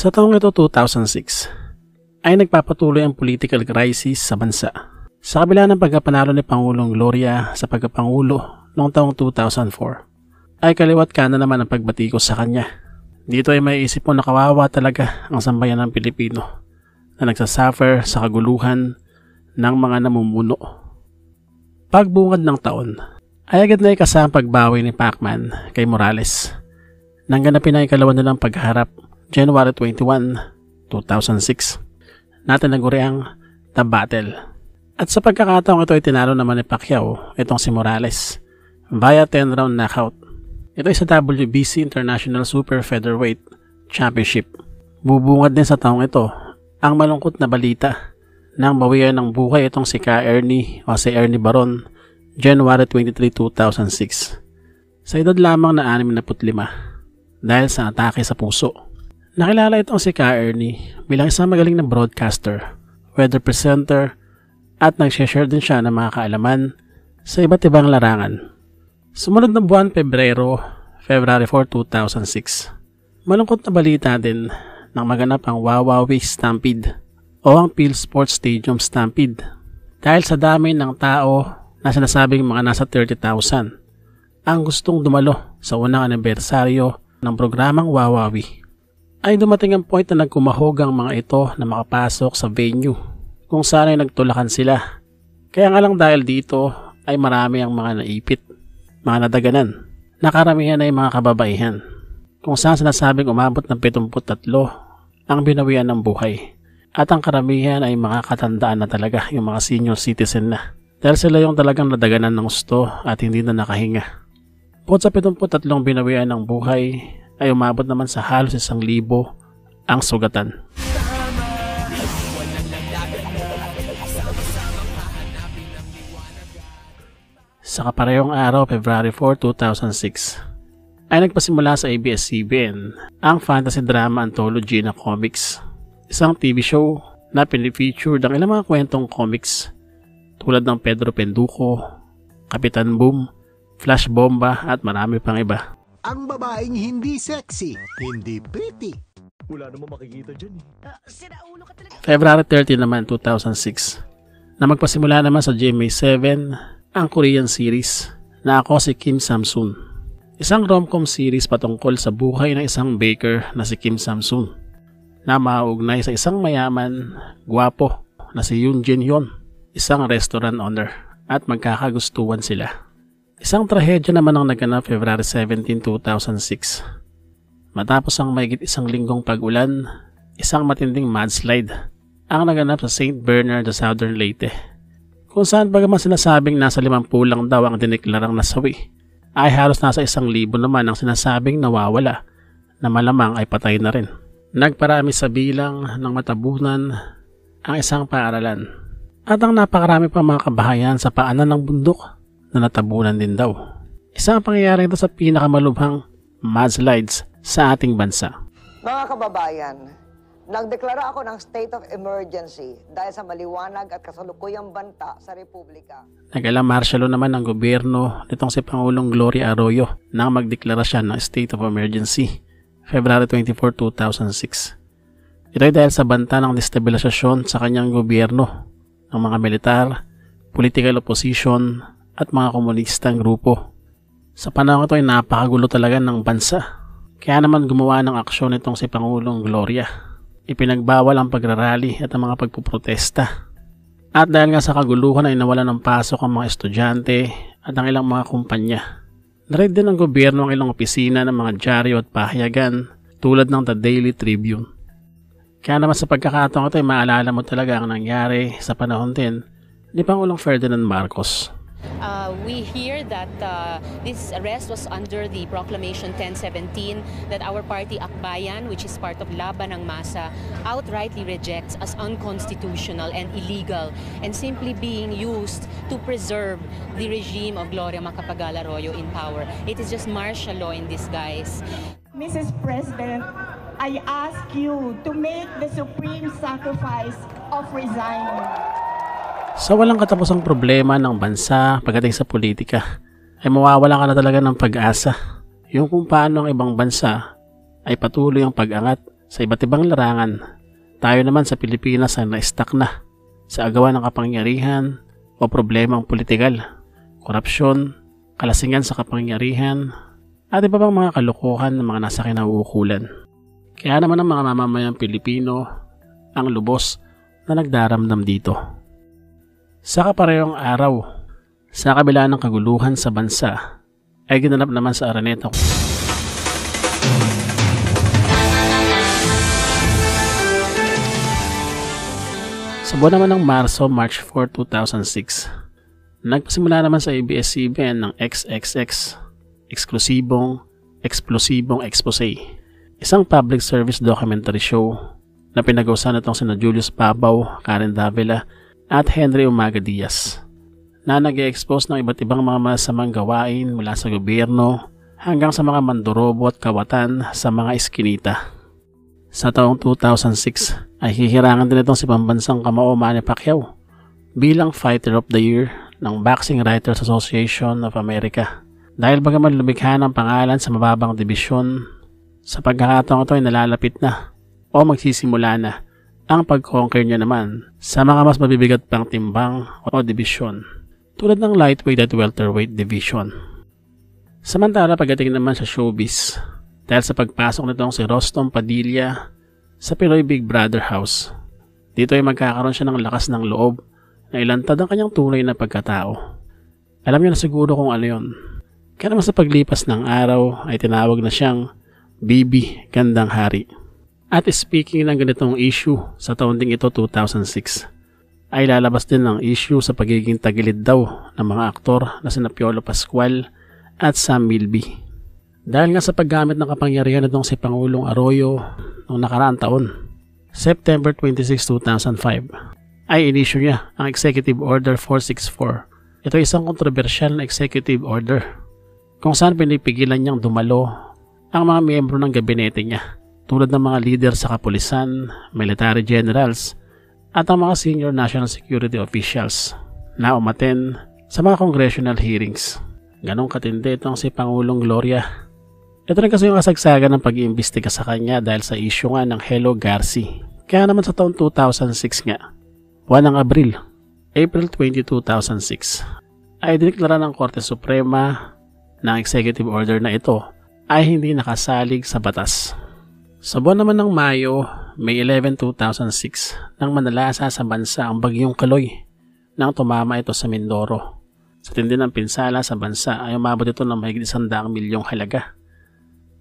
Sa taong ito 2006 ay nagpapatuloy ang political crisis sa bansa. Sa kabila ng pagkapanalo ni Pangulong Gloria sa pagkapangulo noong taong 2004 ay kaliwat kanan naman ang pagbatikos sa kanya. Dito ay maiisip mo na kawawa talaga ang sambayan ng Pilipino na nagsasuffer sa kaguluhan ng mga namumuno. Pagbungad ng taon ay agad na ikasang pagbawi ni Pacman kay Morales nang ganapin ang ikalawa nilang pagharap January 21, 2006 na tinaguri ang The Battle. At sa pagkakataong ito ay tinalo naman ni Pacquiao itong si Morales via 10-round knockout. Ito ay sa WBC International Super Featherweight Championship. Bubungad din sa taong ito ang malungkot na balita nang bawian ng buhay itong si Ernie o si Ernie Baron January 23, 2006 sa edad lamang na 65 dahil sa atake sa puso. Nakilala itong si Ernie bilang isang magaling na broadcaster, weather presenter at nag-share din siya ng mga kaalaman sa iba't ibang larangan. Sumunod na buwan February 4, 2006, malungkot na balita din nang maganap ang Wawawi Stampede o ang Phil Sports Stadium Stampede dahil sa dami ng tao na sinasabing mga nasa 30,000 ang gustong dumalo sa unang anibersaryo ng programang Wawawi. Ay dumating ang point na nagkumahog ang mga ito na makapasok sa venue kung saan ay nagtulakan sila. Kaya nga lang dahil dito ay marami ang mga naipit, mga nadaganan. Nakaramihan ay mga kababaihan kung saan sinasabing umabot ng 73 ang binawian ng buhay. At ang karamihan ay mga katandaan na talaga, yung mga senior citizen na. Dahil sila yung talagang nadaganan ng gusto at hindi na nakahinga. Bukod sa 73 binawian ng buhay, ay umabot naman sa halos 1,000 ang sugatan. Sa kaparehong araw, February 4, 2006, ay nagpasimula sa ABS-CBN ang fantasy drama anthology na comics. Isang TV show na pinifeature ang ilang mga kwentong comics tulad ng Pedro Penduko, Kapitan Boom, Flash Bomba at marami pang iba. Ang babaeng hindi sexy, hindi pretty. Wala namang makikita dyan February 30 naman 2006 na magpasimula naman sa GMA7 ang Korean series na Ako si Kim Samsun. Isang rom-com series patungkol sa buhay ng isang baker na si Kim Samsun na mauugnay sa isang mayaman, gwapo na si Yoon Jin Hyun, isang restaurant owner at magkakagustuhan sila. Isang trahedya naman ang naganap February 17, 2006. Matapos ang mahigit 1 linggong pag-ulan, isang matinding mudslide ang naganap sa St. Bernard sa Southern Leyte. Kung saan bagaman sinasabing nasa 50 lang daw ang diniklarang nasawi, ay halos nasa 1,000 naman ang sinasabing nawawala na malamang ay patay na rin. Nagparami sa bilang ng matabunan ang isang paaralan at ang napakarami pa mga kabahayan sa paanan ng bundok na natabunan din daw. Isang pangyayari ito sa pinakamalubhang mudslides sa ating bansa. Mga kababayan, nagdeklara ako ng state of emergency dahil sa maliwanag at kasalukuyang banta sa Republika. Nag-alam martial law naman ang gobyerno nitong si Pangulong Gloria Arroyo nang magdeklara siya ng state of emergency February 24, 2006. Ito ay dahil sa banta ng destabilisasyon sa kanyang gobyerno ng mga militar, political opposition at mga komunistang grupo. Sa panahon ito ay napakagulo talaga ng bansa. Kaya naman gumawa ng aksyon itong si Pangulong Gloria. Ipinagbawal ang pagrarally at ang mga pagpuprotesta. At dahil nga sa kaguluhan ay nawalan ng pasok ang mga estudyante at ang ilang mga kumpanya. Narid din ng gobyerno ang ilang opisina ng mga dyaryo at pahayagan tulad ng The Daily Tribune. Kaya naman sa pagkakataon ito ay maalala mo talaga ang nangyari sa panahon din ni Pangulong Ferdinand Marcos. We hear that this arrest was under the Proclamation 1017 that our party Akbayan, which is part of Laban ng Masa, outrightly rejects as unconstitutional and illegal and simply being used to preserve the regime of Gloria Macapagal-Arroyo in power. It is just martial law in disguise. Mrs. President, I ask you to make the supreme sacrifice of resigning. Sa walang katapusang problema ng bansa pagdating sa politika, ay mawawala ka na talaga ng pag-asa. Yung kung paano ang ibang bansa ay patuloy ang pag-angat Sa iba't ibang larangan, tayo naman sa Pilipinas ay na-stuck na sa agawan ng kapangyarihan o problemang politikal, korupsyon, kalasingan sa kapangyarihan, at iba pang mga kalokohan ng mga nasa kinauukulan. Kaya naman ang mga mamamayang Pilipino ang lubos na nagdaramdam dito. Sa kaparehong araw, sa kabila ng kaguluhan sa bansa, ay ginanap naman sa Araneta. Sa buwan naman ng March 4, 2006, nagpasimula naman sa ABS-CBN ng XXX, Eksplosibong Expose, isang public service documentary show na pinag-usapan itong sina Julius Babaw, Karen Davila at Henry Umaga Diaz, na nag-expose ng iba't ibang mga masamang gawain mula sa gobyerno hanggang sa mga mandorobo at kawatan sa mga iskinita. Sa taong 2006 ay hihirangan din itong si pambansang kamao Manny Pacquiao bilang Fighter of the Year ng Boxing Writers Association of America. Dahil bagaman lumikha ng pangalan sa mababang dibisyon, sa pagkakataong ito ay nalalapit na o magsisimula na ang pag-conquer niya naman sa mga mas mabibigat pang timbang o dibisyon tulad ng lightweight at welterweight division. Samantala pagdating naman sa showbiz, dahil sa pagpasok nitong si Rostom Padilla sa Pinoy Big Brother House, dito ay magkakaroon siya ng lakas ng loob na ilantad ang kanyang tunay na pagkatao. Alam niyo na siguro kung ano yun. Kaya naman sa paglipas ng araw ay tinawag na siyang Bibi Gandang Hari. At speaking ng ganitong issue sa taon ding ito 2006, ay lalabas din ng issue sa pagiging tagilid daw ng mga aktor na sina Piolo Pascual at Sam Milby. Dahil nga sa paggamit ng kapangyarihan nitong si Pangulong Arroyo noong nakaraang taon, September 26, 2005, ay inisyu niya ang Executive Order 464. Ito ay isang kontrobersyal na executive order kung saan pinipigilan niyang dumalo ang mga miyembro ng gabinete niya tulad ng mga leader sa kapulisan, military generals at ang mga senior national security officials na umaten sa mga congressional hearings. Ganong katindi itong si Pangulong Gloria. Ito rin kasi yung kasagsagan ng pag-iimbestiga sa kanya dahil sa issue nga ng Hello Garci. Kaya naman sa taon 2006 nga, buwan ng April 20, 2006, ay diniklara ng Korte Suprema na ang executive order na ito ay hindi nakasalig sa batas. Sa buwan naman ng Mayo, May 11, 2006, nang manalasa sa bansa ang bagyong Kaloy nang tumama ito sa Mindoro. Sa tindi ng pinsala sa bansa ay umabot ito ng mahigit 100 milyong halaga.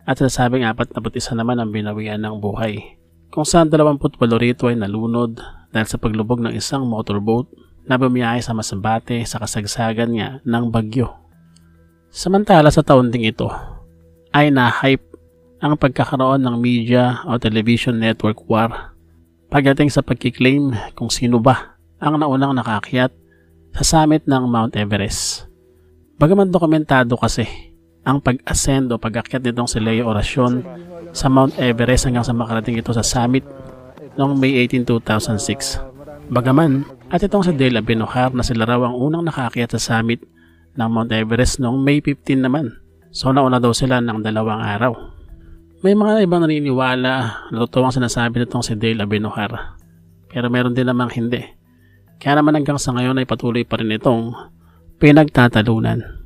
At sinasabing 41 naman ang binawian ng buhay, kung saan 28 rito ay nalunod dahil sa paglubog ng isang motorboat na bumiyahe sa Masbate sa kasagsagan nga ng bagyo. Samantala sa taon ding ito ay na-hype ang pagkakaroon ng media o television network war pagdating sa pagkiklaim kung sino ba ang naunang nakakyat sa summit ng Mount Everest. Bagaman dokumentado kasi ang pag-ascend o pag-akyat nitong si Leo Oracion sa Mount Everest hanggang sa makarating ito sa summit noong May 18, 2006. Bagaman at itong si Dale Abenojar na sila raw ang unang nakakyat sa summit ng Mount Everest noong May 15 naman. So nauna daw sila ng 2 araw. May mga ibang naniniwala na totoo ang sinasabi nitong si Dale Abenojar. Pero meron din namang hindi. Kaya naman hanggang sa ngayon ay patuloy pa rin itong pinagtatalunan.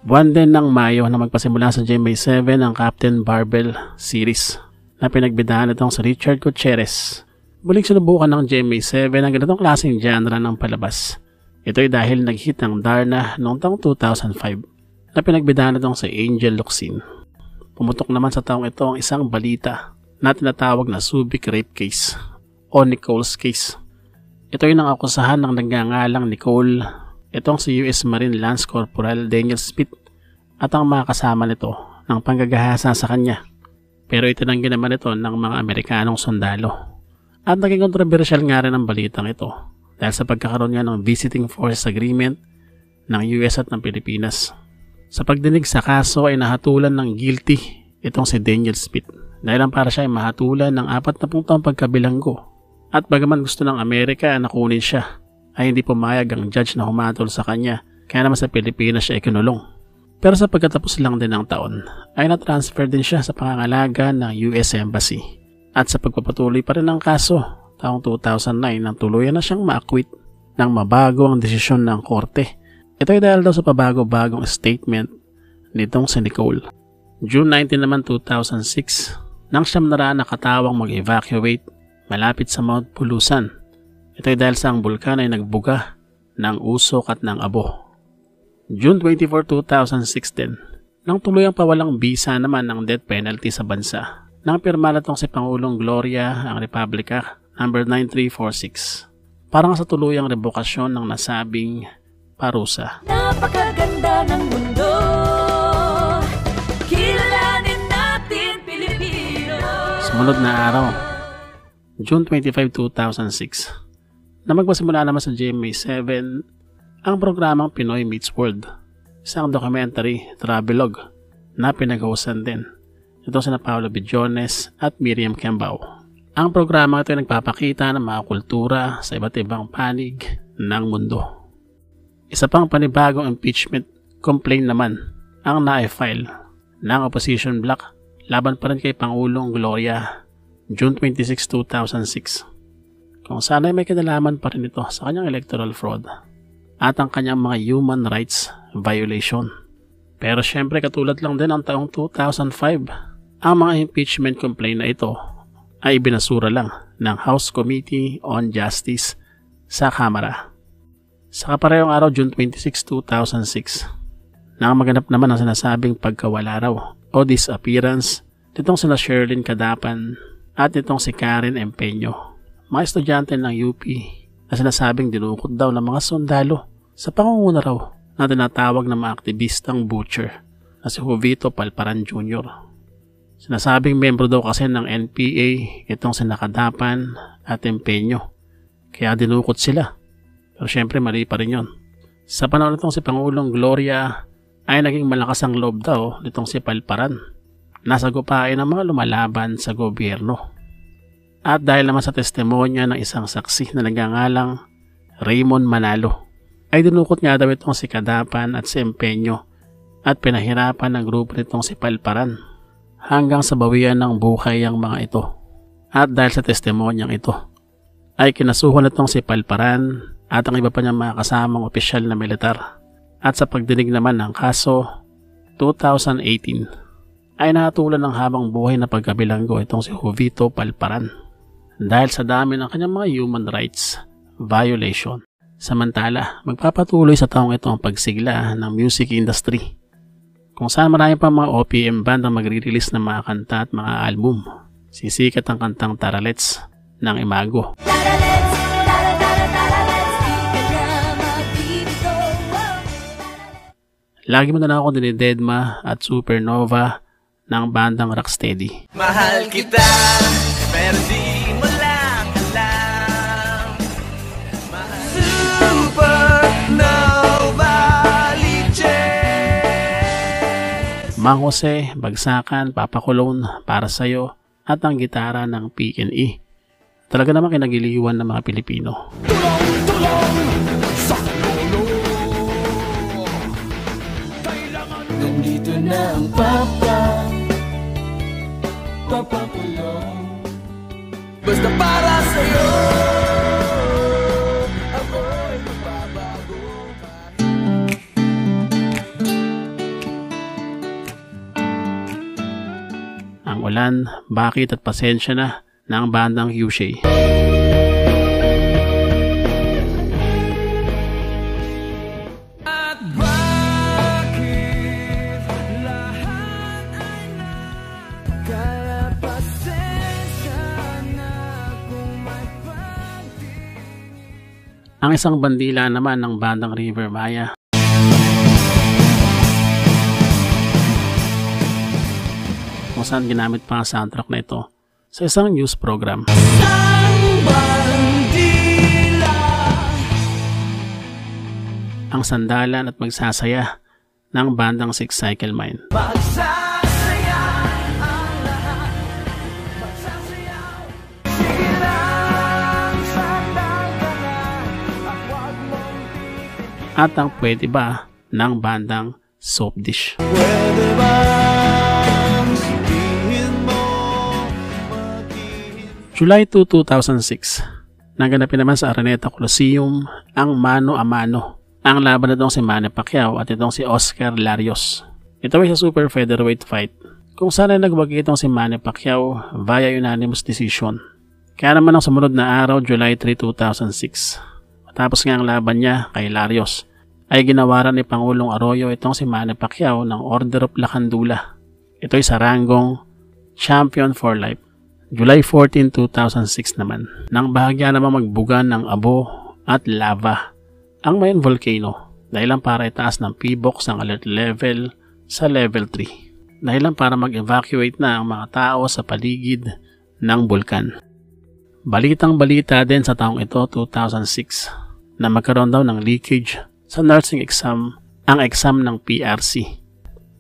Buwan din ng Mayo na magpasimula sa GMA7 ang Captain Barbell series na pinagbidahan itong si Richard Gutierrez. Muling sinubukan ng GMA7 ang ganitong klaseng genre ng palabas. Ito ay dahil nag-hit ng Darna noong taong 2005 na pinagbidahan itong si Angel Locsin. Pumutok naman sa taong ito ang isang balita na tinatawag na Subic Rape Case o Nicole's Case. Ito ay nangakusahan ng nagngangalang Nicole, itong si US Marine Lance Corporal Daniel Smith at ang mga kasama nito ng panggagahasa sa kanya. Pero itinanggi naman ito ng mga Amerikanong sundalo. At naging kontrobersyal nga rin ang balitang ito dahil sa pagkakaroon niya ng Visiting Forces Agreement ng US at ng Pilipinas. Sa pagdinig sa kaso ay nahatulan ng guilty itong si Daniel Smith dahil ang para siya ay mahatulan ng 40 taong pagkabilanggo. At bagaman gusto ng Amerika na kunin siya, ay hindi pumayag ang judge na humatol sa kanya, kaya naman sa Pilipinas siya ikinulong. Pero sa pagkatapos lang din ng taon ay na-transfer din siya sa pangangalaga ng US Embassy. At sa pagpapatuloy pa rin ng kaso, taong 2009 nang tuluyan na siyang ma-acquit nang mabago ang desisyon ng korte. Ito ay dahil daw sa pabago-bagong statement nitong si Nicole. June 19 naman 2006, nang siyam na raan nakatawang mag-evacuate malapit sa Mount Pulusan. Ito ay dahil sa ang bulkan ay nagbuga ng usok at ng abo. June 24, 2016, nang tuluyang pawalang bisa naman ng death penalty sa bansa, nang pirmala tong si Pangulong Gloria ang Republic Act No. 9346. Parang sa tuluyang rebokasyon ng nasabing parusa. Napakaganda ng mundo, kilalanin natin Pilipino. Sumunod na araw, June 25, 2006, na magpasimula naman sa GMA7 ang programang Pinoy Meets World, isang documentary travelogue na pinag-hosan din. Ito sina Paolo Bidjones at Miriam Kembao. Ang programa ito ay nagpapakita ng mga kultura sa iba't ibang panig ng mundo. Isa pang panibagong impeachment complaint naman ang na-file ng opposition bloc laban pa rin kay Pangulong Gloria June 26, 2006. Kung sana ay may kinalaman pa rin ito sa kanyang electoral fraud at ang kanyang mga human rights violation. Pero syempre katulad lang din ang taong 2005, ang mga impeachment complaint na ito ay binasura lang ng House Committee on Justice sa Kamara. Sa kaparehong araw, June 26, 2006, nang maganap naman ang sinasabing pagkawala raw o disappearance nitong sina Sherlyn Cadapan at nitong si Karen Empeño, mga estudyante ng UP na sinasabing dinukot daw ng mga sundalo sa pangunguna raw na tinatawag ng mga aktivistang butcher na si Jovito Palparan Jr. Sinasabing membro daw kasi ng NPA itong si Cadapan at Empeño, kaya dinukot sila. Pero syempre mali pa rin yun. Sa panahon nitong si Pangulong Gloria ay naging malakas ang loob daw nitong si Palparan. Nasagupain ang mga lumalaban sa gobyerno. At dahil naman sa testimonya ng isang saksi na nagngangalang Raymond Manalo, ay dinukot nga daw itong si Cadapan at si Empeño at pinahirapan ng grupo nitong si Palparan hanggang sa bawian ng buhay ang mga ito. At dahil sa testimonyang ito, ay kinasuhan itong si Palparan at ang iba pa niyang mga kasamang opisyal na militar. At sa pagdinig naman ng kaso, 2018, ay nakatulan ng habang buhay na pagkabilanggo itong si Jovito Palparan dahil sa dami ng kanyang mga human rights violation. Samantala, magpapatuloy sa taong ito ang pagsigla ng music industry, kung saan marami pa mga OPM band ang magre-release ng mga kanta at mga album. Sisikat ang kantang Taralets ng Imago. Lagi mo na lang ako dinidedma at Supernova ng bandang Rocksteady. Mahal kita, pero di mo lang alam. Supernova Liches. Mang Jose, Bagsakan, Papa Colon, Para Sa'yo, at ang gitara ng PNE. Talaga naman kinagiliwan ng mga Pilipino. Nandito na ang Papa Colon. Basta para sa'yo, ako'y magbabago. Ang Ulan, Bakit at Pasensya Na ng bandang Yushay. Ang isang bandila naman ng bandang River Maya. Kung saan ginamit pa ang soundtrack na ito sa isang news program. Ang Sandalan at Magsasaya ng bandang Six Cycle Mine. At ang Pwede Ba ng bandang soap dish. Pwede bang sabihin mo July 2, 2006, naganapin naman sa Araneta Coliseum ang mano a mano. Ang laban na itong si Manny Pacquiao at itong si Oscar Larios. Ito ay sa super featherweight fight kung saan ay nagwagi itong si Manny Pacquiao via unanimous decision. Kaya naman ang sumunod na araw, July 3, 2006, matapos nga ang laban niya kay Larios, ay ginawaran ni Pangulong Arroyo itong si Manny Pacquiao ng Order of Lacandula. Ito ay sa ranggong Champion for Life. July 14, 2006 naman, nang bahagya naman magbugan ng abo at lava ang Mayon Volcano, dahilan para itaas ng PBOX ang alert level sa level 3, dahilan para mag-evacuate na ang mga tao sa paligid ng bulkan. Balitang balita din sa taong ito, 2006, na magkaroon daw ng leakage sa nursing exam, ang exam ng PRC.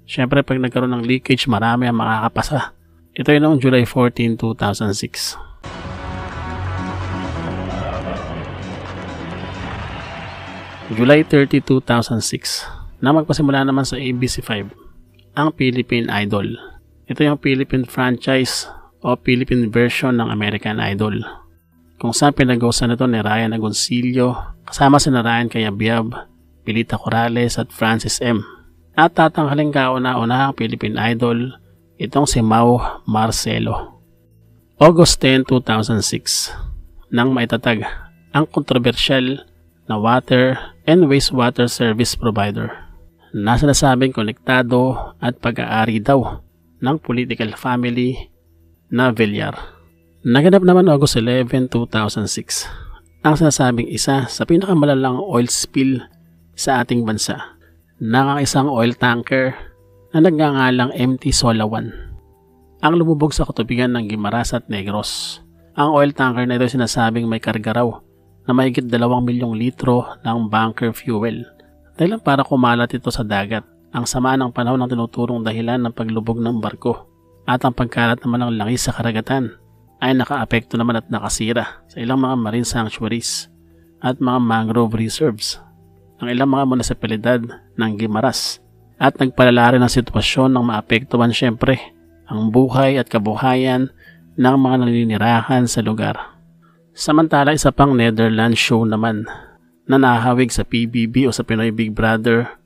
Siyempre pag nagkaroon ng leakage, marami ang makakapasa. Ito ay noong July 14, 2006. July 30, 2006, na magpasimula naman sa ABC5 ang Philippine Idol. Ito yung Philippine franchise o Philippine version ng American Idol, kung saan pinag-hosan ito ni Ryan Agoncillo kasama si Ryan Cayabyab, Pilita Corrales at Francis M. At tatanghaling kauna-una ang Philippine Idol itong si Mau Marcelo. August 10, 2006, nang maitatag ang kontrobersyal na water and wastewater service provider na sinasabing konektado at pag-aari daw ng political family na Villar. Naganap naman August 11, 2006 ang sinasabing isa sa pinakamalalang oil spill sa ating bansa ng isang oil tanker na nagngangalang MT Solawan ang lumubog sa katubigan ng Guimaras at Negros. Ang oil tanker na ito sinasabing may karga raw na mahigit 2 milyong litro ng bunker fuel dahil para kumalat ito sa dagat. Ang sama ng panahon ang tinuturong dahilan ng paglubog ng barko at ang pagkalat naman ng langis sa karagatan ay nakaapekto naman at nakasira sa ilang mga marine sanctuaries at mga mangrove reserves ang ilang mga munisipalidad ng Guimaras at nagpalala rin ang sitwasyon ng maapektuhan siyempre ang buhay at kabuhayan ng mga naninirahan sa lugar. Samantala isa pang Netherlands show naman na nahawig sa PBB o sa Pinoy Big Brother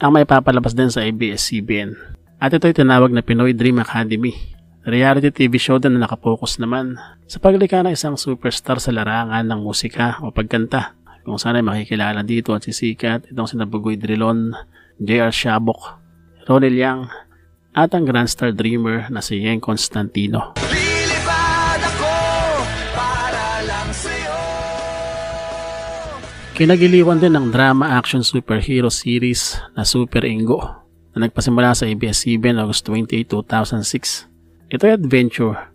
ang may papalabas din sa ABS-CBN. At ito ay tinawag na Pinoy Dream Academy. Reality TV show din na nakapokus naman sa paglikha ng isang superstar sa larangan ng musika o pagkanta, kung saan ay makikilala dito at sisikat itong sina Bugoy Drilon, JR Shabok, Ronel Yang at ang Grand Star Dreamer na si Yeng Constantino. lilipad ako para lang sa'yo. Kinagiliwan din ng drama action superhero series na Super Ingo na nagpasimula sa ABS-CBN August 28, 2006. Ito ay adventure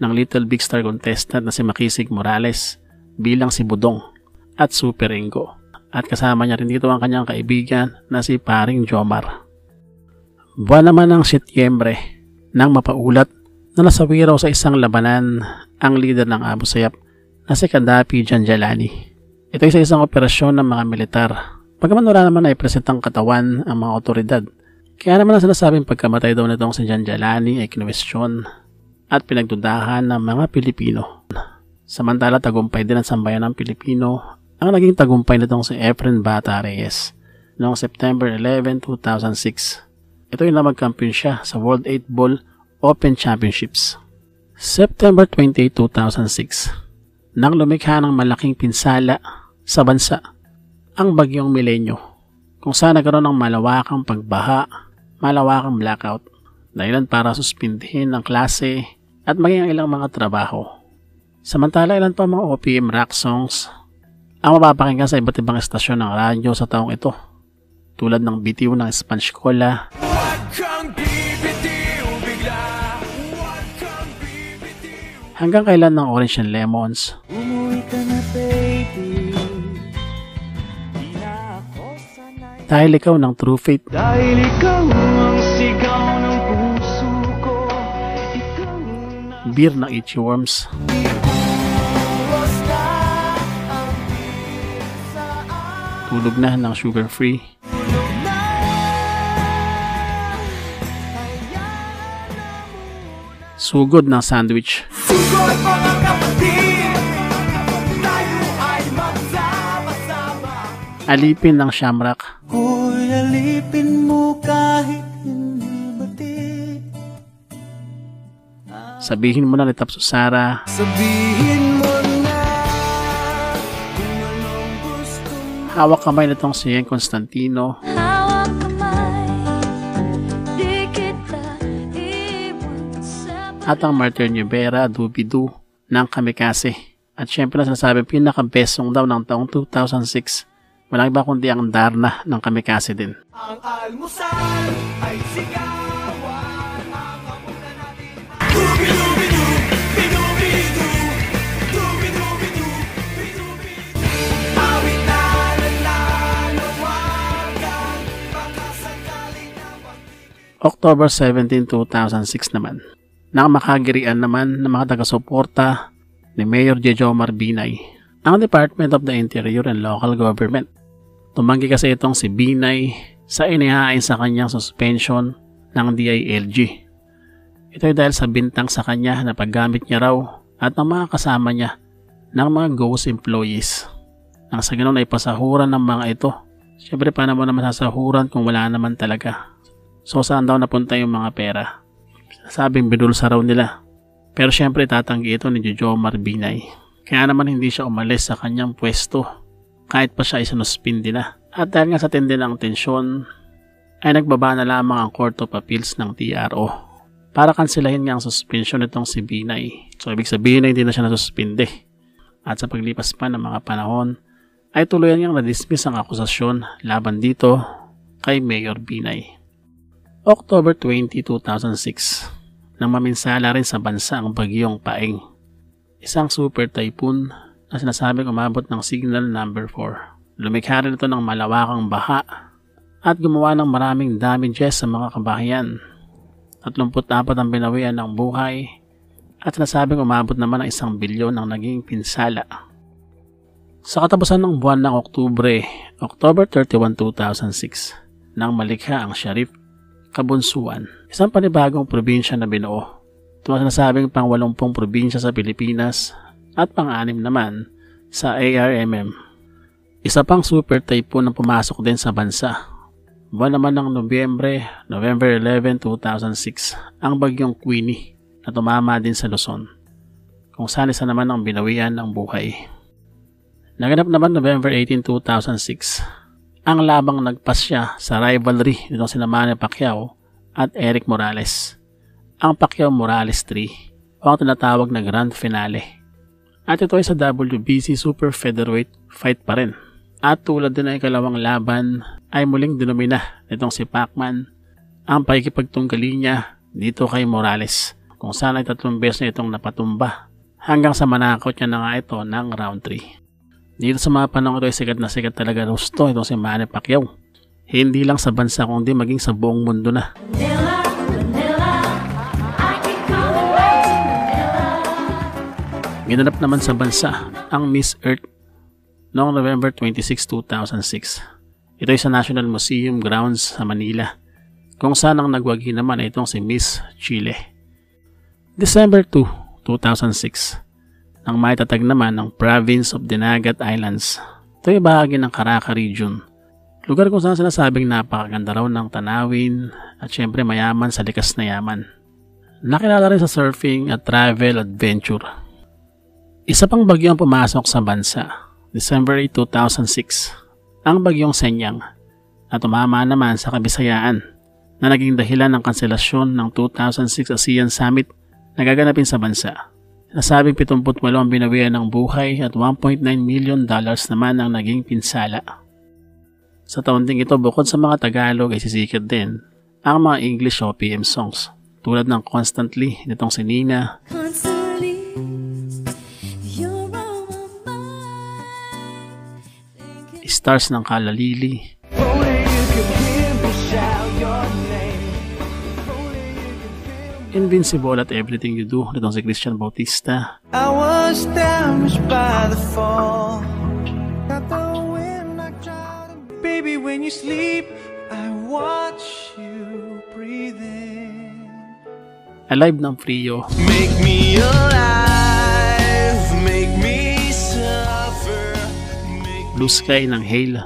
ng Little Big Star contestant na si Makisig Morales bilang si Budong at Super Ingo. At kasama niya rin dito ang kanyang kaibigan na si Paring Jomar. Buwan naman ng Setyembre nang mapaulat na nasawi raw sa isang labanan ang leader ng Abu Sayyaf na si Gaddafi Janjalani. Ito ay sa isang operasyon ng mga militar. Pagkaman wala naman ay presentang katawan ang mga otoridad. Kaya naman ang sinasabing pagkamatay daw nitong si Janjalani ay kinwestiyon at pinagdudahan ng mga Pilipino. Samantala tagumpay din ang sambayan ng Pilipino ang naging tagumpay nitong si Efren Bata Reyes noong September 11, 2006. Ito ay na magkampiyon siya sa World 8 Ball Open Championships. September 28, 2006, nang lumikha ng malaking pinsala sa bansa ang bagyong Milenyo, kung saan nagkaroon ng malawakang pagbaha, malawakang blackout, dahilan para suspindihin ang klase at maging ang ilang mga trabaho. Samantala ilan pa mga OPM rock songs ang mapapakinggan sa iba't ibang estasyon ng radyo sa taong ito, tulad ng bitiw ng Sponge Cola, Huwag kang bibitiw bigla. Huwag kang bibitiw. hanggang kailan ng Orange and Lemons, Umuwi ka na baby, di na ako sanay. Dahil Ikaw ng True Faith, Dahil ikaw ang sigaw ng puso ko, ikaw na Beer ng Itchy Worms, basta ang pinsaan. Tulog Na ng Sugar Free, sugod ng sandwich. Sugod mga kapatid, tayo ay magsama-sama. Alipin ng shamrock. Hoy, alipin mo kahit hindi batid. Sabihin mo na ni Tapso Sara. Sabihin mo na kung anong gusto mo. Hawak kamay nitong si Yen Constantino. Hawak kamay, di kita iwan sa At ang Martyr Nubera, Dubidu ng Kamikaze. At syempre na sinasabing pinaka-best song daw ng taong 2006. Walang iba kundi ang Darna ng Kamikaze din. Ang almusal ay sigawan, ang hapunan natin. Dubi-dubi-du, binubi-du, dubi-dubi-du, binubi-du. Awit na nalalawagan, baka sakaling na October 17, 2006 naman. Nang makagirian naman ng mga taga-suporta ni Mayor Jejomar Binay, ang Department of the Interior and Local Government. Tumanggi kasi itong si Binay sa inihain sa kanyang suspension ng DILG. Ito ay dahil sa bintang sa kanya na paggamit niya raw at ng mga kasama niya ng mga ghost employees. Nang sa ganun ay pasahuran ng mga ito. Siyempre paano mo naman sasahuran kung wala naman talaga? So saan daw napunta yung mga pera? Sabing binulsa raw nila. Pero siyempre tatanggi ito ni Jejomar Binay. Kaya naman hindi siya umalis sa kanyang pwesto kahit pa siya ay sinuspindi na. At dahil nga sa tindi ng tensyon ay nagbaba na lamang ang Court of Appeals ng TRO para kansilahin nga ang suspension nitong si Binay. So ibig sabihin na hindi na siya nasuspindi. At sa paglipas pa ng mga panahon ay tuluyan niyang na-dismiss ang akusasyon laban dito kay Mayor Binay. October 20, 2006 nang maminsala rin sa bansa ang bagyong Paeng. Isang super typhoon na sinasabing umabot ng signal number 4. Lumikha rin ito ng malawakang baha at gumawa ng maraming damages sa mga kabahayan. 34 ang binawian ng buhay at sinasabing umabot naman ng 1 bilyon ang naging pinsala. Sa katapusan ng buwan ng Oktubre, October 31, 2006, nang malikha ang Sharif Kabunsuan, isang panibagong probinsya na binuo. Ito ang sinasabing pang-80 probinsya sa Pilipinas at pang-6 naman sa ARMM. Isa pang super typhoon ang pumasok din sa bansa. Buwan naman ng November 11, 2006, ang bagyong Queenie na tumama din sa Luzon, kung saan isa naman ang binawian ng buhay. Naganap naman November 18, 2006, ang labang nagpasya sa rivalry nitong sina Manny Pacquiao at Eric Morales, ang Pacquiao-Morales 3 o ang tinatawag na Grand Finale. At ito ay sa WBC Super Featherweight fight pa rin. At tulad din ng ikalawang laban ay muling dinomina nitong si Pacman ang pakikipagtunggali niya dito kay Morales, kung saan ay 3 beses na itong napatumba hanggang sa manakot niya na nga ito ng round 3. Dito sa mga panahon ito ay sikat na sikat talaga gusto itong si Manny Pacquiao. Hindi lang sa bansa kundi maging sa buong mundo na. Ginanap naman sa bansa ang Miss Earth noong November 26, 2006. Ito ay sa National Museum Grounds sa Manila, kung saan ang nagwagi naman ay itong si Miss Chile. December 2, 2006, nang maitatag naman ng Province of Dinagat Islands. Ito ay bahagi ng Caraca Region, lugar kung saan sinasabing napakaganda raw ng tanawin at syempre mayaman sa likas na yaman. Nakilala rin sa surfing at travel adventure. Isa pang bagyo ang pumasok sa bansa, December 8, 2006, ang bagyong Senyang na tumama naman sa Kabisayaan na naging dahilan ng kanselasyon ng 2006 ASEAN Summit na gaganapin sa bansa. Nasabing 78 ang binawian ng buhay at $1.9 million naman ang naging pinsala. Sa taon ding ito, bukod sa mga Tagalog ay sisikot din ang mga English OPM songs tulad ng Constantly nitong si Nina, Stars ng Kalalili, Invincible at Everything You Do nitong si Christian Bautista, I was damaged by the fall. Got the wind knocked out of me. Baby, when you sleep, I watch you breathe in. Alive ng Frio, Make me alive, make me suffer, make Blue Sky ng Hale,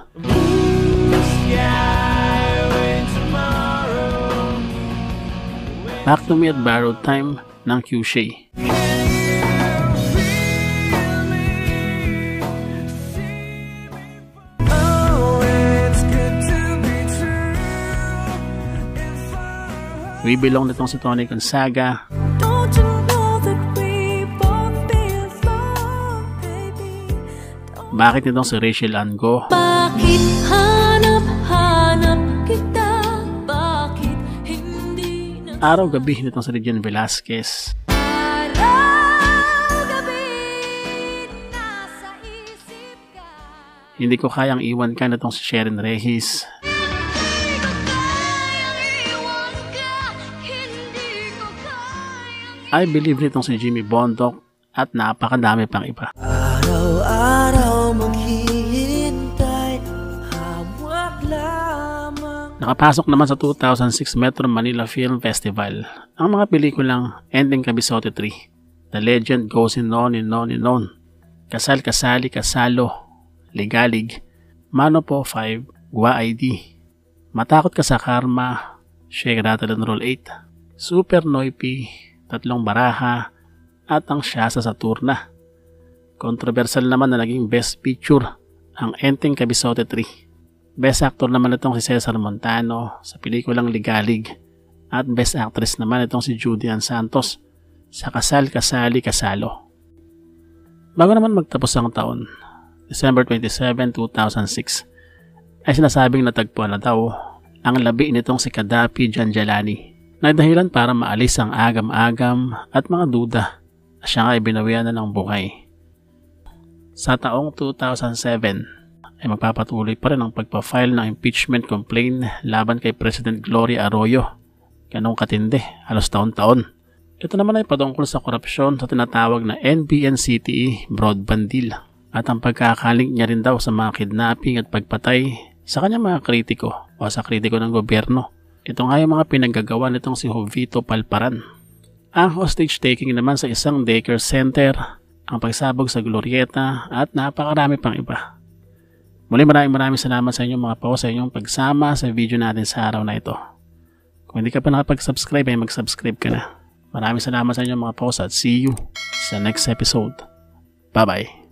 sky when tomorrow. Back to Me at Borrowed Time ng Cushey, Oh, it's good to be true. We Belong nitong si Tony Gonzaga, Don't you know that we both belong, baby? Bakit nitong si Rachel Ango, Bakit hanap-hanap kita? Bakit hindi na Araw-Gabi nitong si Regine Velasquez, araw-gabi nasa isip ka? Hindi Ko Kayang Iwan Ka nitong si Sharon Regis, Hindi ko kayang iwan ka, hindi ko kayang I Believe nitong si Jimmy Bondoc, at napakadami pang iba. Araw-araw maghihintay, hawak lamang. Nakapasok naman sa 2006 Metro Manila Film Festival ang mga pelikulang Ending Kabisote 3, The Legend Goes On and On and On, Kasal Kasali Kasalo, Ligalig, Mano Po 5, Gua ID, Matakot Ka Sa Karma, Shake Rattle and Roll 8, Super Noipy, Tatlong Baraha, at ang Siya sa Saturna. Controversial naman na naging Best Picture ang Ending Kabisote 3. Best Actor naman itong si Cesar Montano sa pelikulang Ligalig, at Best Actress naman itong si Judy Ann Santos sa Kasal Kasali Kasalo. Bago naman magtapos ang taon, December 27, 2006, ay sinasabing natagpuan na daw ang labi nitong si Kadapi Janjalani, na dahilan para maalis ang agam-agam at mga duda na siya nga ay binawian na ng buhay. Sa taong 2007, ay magpapatuloy pa rin ang pagpa-file ng impeachment complaint laban kay President Gloria Arroyo. Ganong katindi, halos taon-taon. Ito naman ay patungkol sa korupsyon sa tinatawag na NBNCTE broadband deal at ang pagkakalink niya rin daw sa mga kidnapping at pagpatay sa kanyang mga kritiko o sa kritiko ng gobyerno. Ito nga yung mga pinaggagawa nitong si Jovito Palparan. Ang hostage taking naman sa isang daycare center, ang pagsabog sa Glorieta at napakarami pang iba. Muli maraming salamat sa inyong mga sa inyong pagsama sa video natin sa araw na ito. Kung hindi ka pa nakapag-subscribe ay mag-subscribe ka na. Maraming salamat sa inyong mga at see you sa next episode. Bye bye.